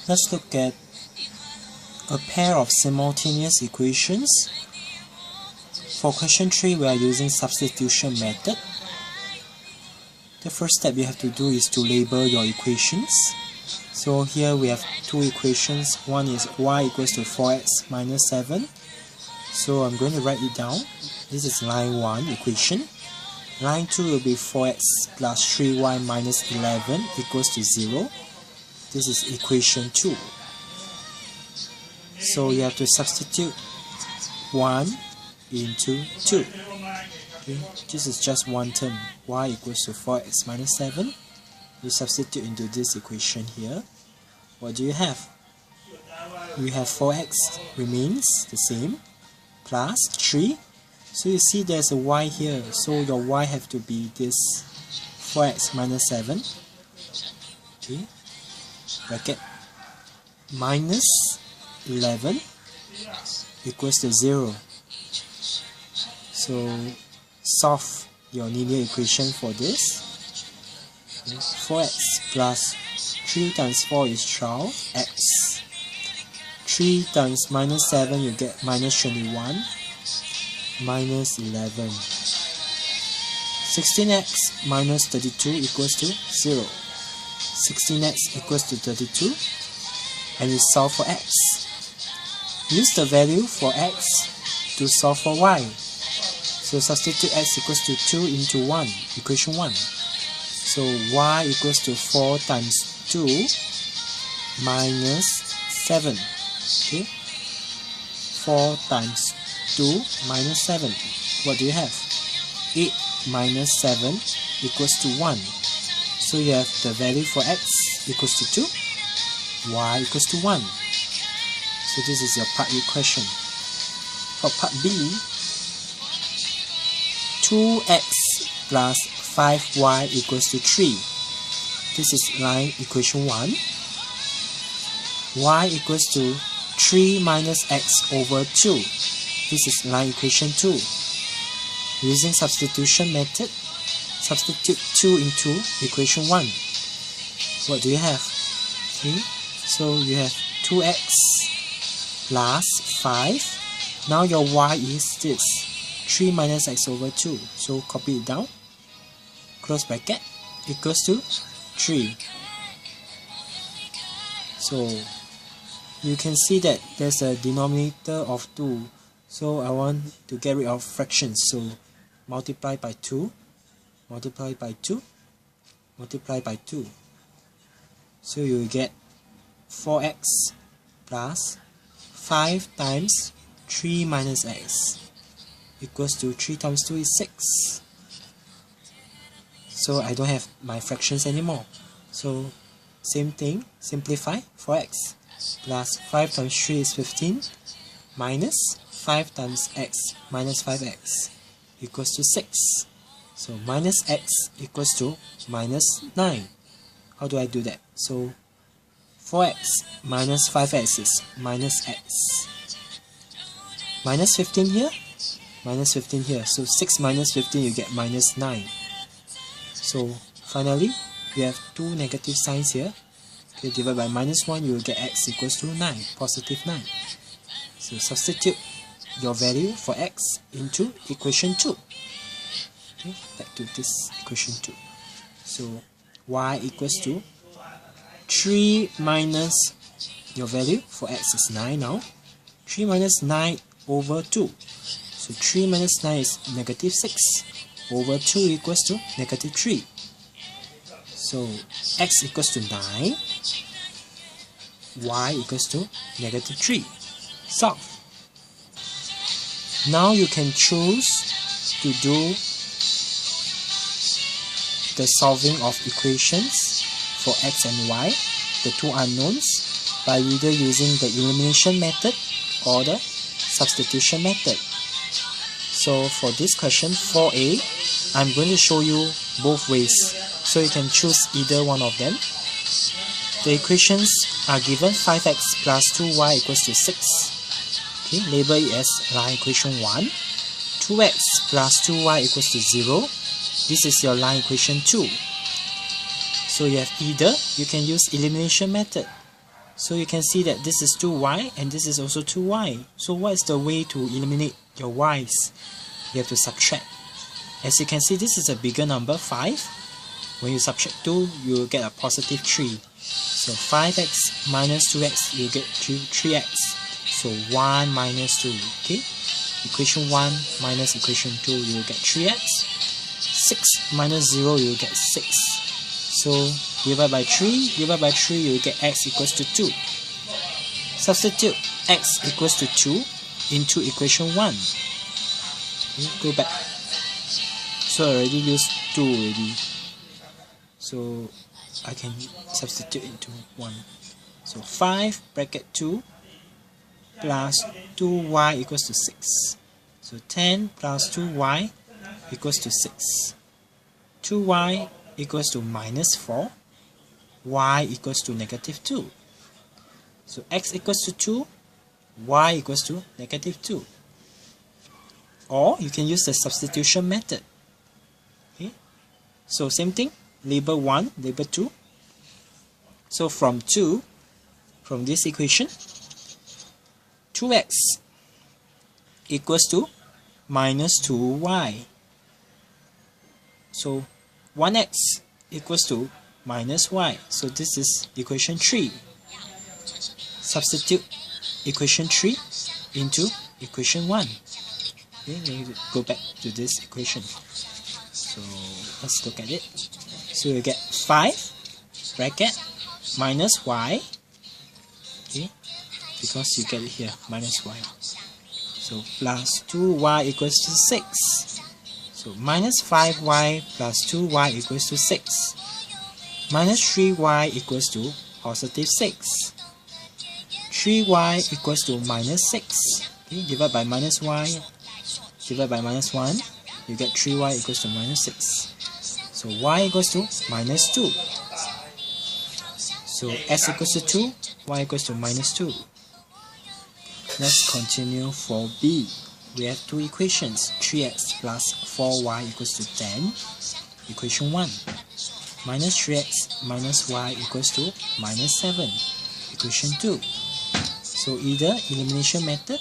Let's look at a pair of simultaneous equations. For question 3, we are using substitution method. The first step you have to do is to label your equations. So here we have two equations. One is y equals to 4x minus 7. So I'm going to write it down. This is line 1 equation. Line 2 will be 4x plus 3y minus 11 equals to 0. This is equation 2. So you have to substitute 1 into 2. Okay. This is just one term, y equals to 4x minus 7. You substitute into this equation here. What do you have? You have 4x remains the same, plus 3. So you see there's a y here, so your y have to be this 4x minus 7. Okay. Bracket minus 11 equals to 0. So solve your linear equation for this. 4x plus 3 times 4 is 12x. 3 times minus 7 you get minus 21 minus 11. 16x minus 32 equals to 0. 16x equals to 32, and you solve for x. Use the value for x to solve for y. So substitute x equals to 2 into 1, equation 1. So y equals to 4 times 2 minus 7. Okay? 4 times 2 minus 7. What do you have? 8 minus 7 equals to 1. So you have the value for x equals to 2, y equals to 1. So this is your part A question. For part B, 2x plus 5y equals to 3. This is line equation 1. Y equals to 3 minus x over 2. This is line equation 2. Using substitution method, substitute 2 into equation 1. What do you have? Okay. So you have 2x plus 5. Now your y is this, 3 minus x over 2. So copy it down. Close bracket equals to 3. So you can see that there's a denominator of 2. So I want to get rid of fractions. So multiply by 2. Multiply by 2, multiply by 2. So you will get 4x plus 5 times 3 minus x equals to 3 times 2 is 6. So I don't have my fractions anymore. So same thing, simplify. 4x plus 5 times 3 is 15 minus 5 times x minus 5x equals to 6. So minus x equals to minus 9. How do I do that? So 4x minus 5x is minus x. Minus 15 here, minus 15 here. So 6 minus 15 you get minus 9. So finally, we have two negative signs here. Okay, divided by minus 1, you will get x equals to 9, positive 9. So substitute your value for x into equation 2. Okay, back to this equation 2. So y equals to 3 minus your value for x is 9 now. 3 minus 9 over 2. So 3 minus 9 is negative 6 over 2 equals to negative 3. So x equals to 9. Y equals to negative 3. Solve. Now you can choose to do the solving of equations for x and y, the two unknowns, by either using the elimination method or the substitution method. So for this question 4a, I'm going to show you both ways, so you can choose either one of them. The equations are given 5x plus 2y equals to 6. Okay, label it as line equation 1. 2x plus 2y equals to 0. This is your line equation 2. So you have either, you can use elimination method So you can see that this is 2y and this is also 2y. So what is the way to eliminate your y's? You have to subtract. As you can see, this is a bigger number, 5. When you subtract 2, you will get a positive 3. So 5x minus 2x, you get 3x. So 1 minus 2. Okay? Equation 1 minus equation 2, you will get 3x. 6 minus 0, you will get 6. So divide by 3, you will get x equals to 2. Substitute x equals to 2 into equation 1. Okay, go back. So I already used 2 already. So I can substitute into 1. So 5 bracket 2 plus 2y equals to 6. So 10 plus 2y equals to 6. 2y equals to minus 4. Y equals to negative 2. So x equals to 2. Y equals to negative 2. Or you can use the substitution method. Okay? So same thing. Label 1, label 2. So from this equation, 2x equals to minus 2y. So 1x equals to minus y. So this is equation 3. Substitute equation 3 into equation 1. Okay, then you go back to this equation. So let's look at it. So you get 5 bracket minus y. Okay, because you get it here, minus y. So plus 2y equals to 6. So minus 5y plus 2y equals to 6. Minus 3y equals to positive 6. 3y equals to minus 6. Okay, divide by minus y, divide by minus 1, you get 3y equals to minus 6. So y equals to minus 2. So x equals to 2, y equals to minus 2. Let's continue for B. We have two equations, 3x plus 4y equals to 10. Equation 1. Minus 3x minus y equals to minus 7. Equation 2. So either elimination method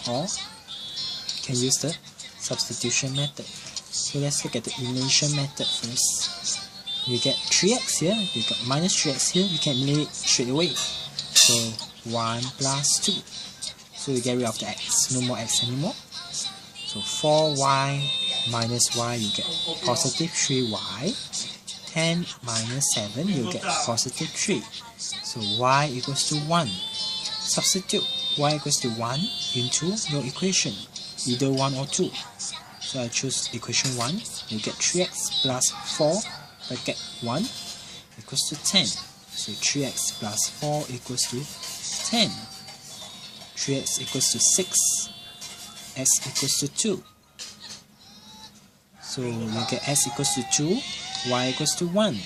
or you can use the substitution method. So let's look at the elimination method first. You get 3x here, you got minus 3x here, you can eliminate straight away. So 1 plus 2. So you get rid of the x, no more x anymore. So 4y minus y, you get positive 3y. 10 minus 7, you get positive 3. So y equals to 1. Substitute y equals to 1 into your equation, either 1 or 2. So I choose equation 1, you get 3x plus 4 bracket 1 equals to 10. So 3x plus 4 equals to 10. 3x equals to 6. S equals to 2. So you get s equals to 2, y equals to 1,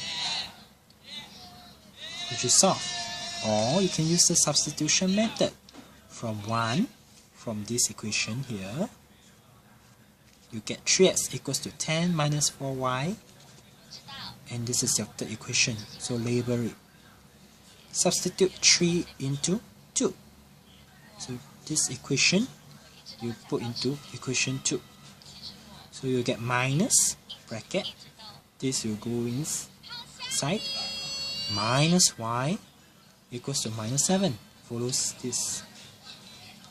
which is solved. Or you can use the substitution method. From 1, from this equation here, you get 3x equals to 10 minus 4y, and this is your third equation, so label it. Substitute 3 into 2. So this equation, you put into equation 2. So you get minus, bracket, this will go inside, minus y equals to minus 7, follows this.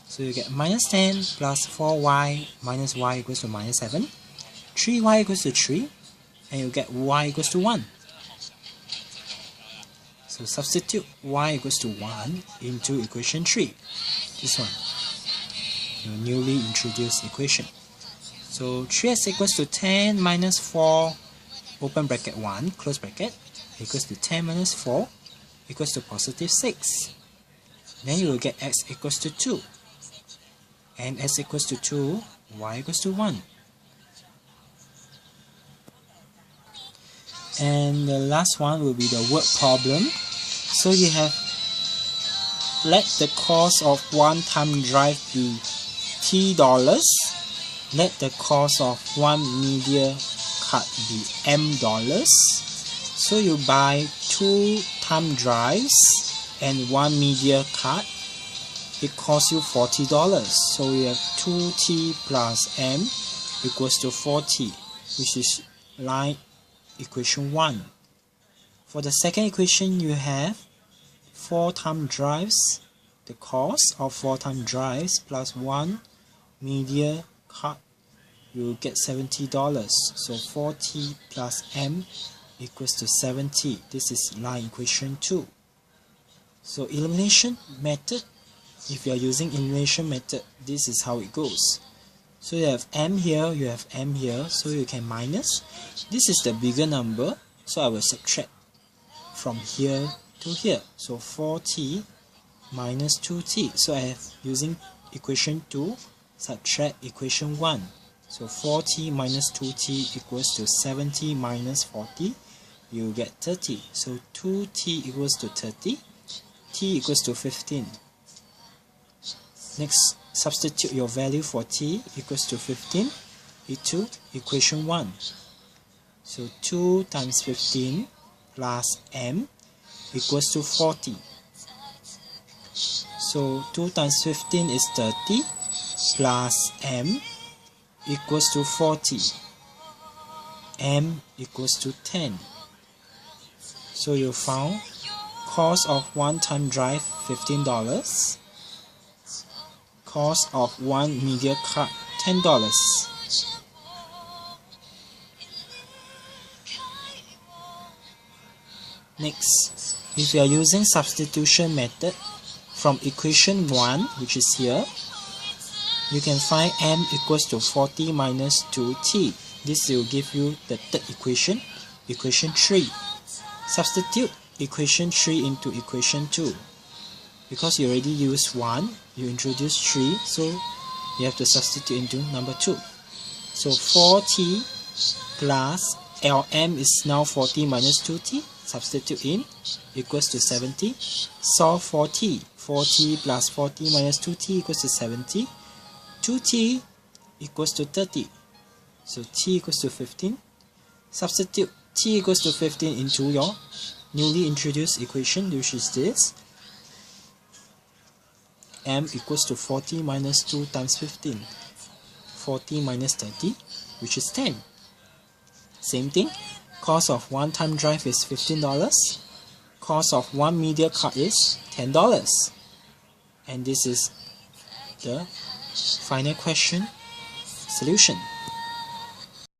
So you get minus 10 plus 4y minus y equals to minus 7. 3y equals to 3, and you get y equals to 1. So substitute y equals to 1 into equation 3. This one, your newly introduced equation. So 3x equals to 10 minus 4, open bracket 1, close bracket, equals to 10 minus 4 equals to positive 6. Then you will get x equals to 2. And s equals to 2, y equals to 1. And the last one will be the word problem. So you have let the cost of one-time drive be $T. Let the cost of one media card be $M. So you buy 2 thumb drives and 1 media card, it costs you $40. So we have 2t plus m equals to 4t, which is line equation 1. For the second equation, you have 4-time drives, the cost of 4-time drives plus 1 media card, you get $70. So 4t plus m equals to 70. This is line equation 2. So elimination method, if you are using elimination method, this is how it goes. So you have m here, you have m here, so you can minus. This is the bigger number, so I will subtract from here to here. So 4t minus 2t. So I have using equation 2, subtract equation 1. So 4t minus 2t equals to 70 minus 40. You get 30. So 2t equals to 30. T equals to 15. Next, substitute your value for t equals to 15 into equation 1. So 2 times 15 plus m equals to 40. So 2 times 15 is 30 plus m equals to 40. M equals to 10. So you found cost of 1-time drive $15. Cost of 1 media card $10. Next, if you are using substitution method from equation 1, which is here, you can find m equals to 40 minus 2t. This will give you the third equation, equation 3. Substitute equation 3 into equation 2. Because you already used 1, you introduce 3, so you have to substitute into number 2. So 4t plus Lm is now 40 minus 2t. Substitute in, equals to 70. Solve for t. 4t plus 40 minus 2t equals to 70. 2t equals to 30. So t equals to 15. Substitute t equals to 15 into your newly introduced equation, which is this. M equals to 40 minus 2 times 15. 40 minus 30, which is 10. Same thing. Cost of 1-time drive is $15. Cost of 1 media card is $10. And this is the final question solution.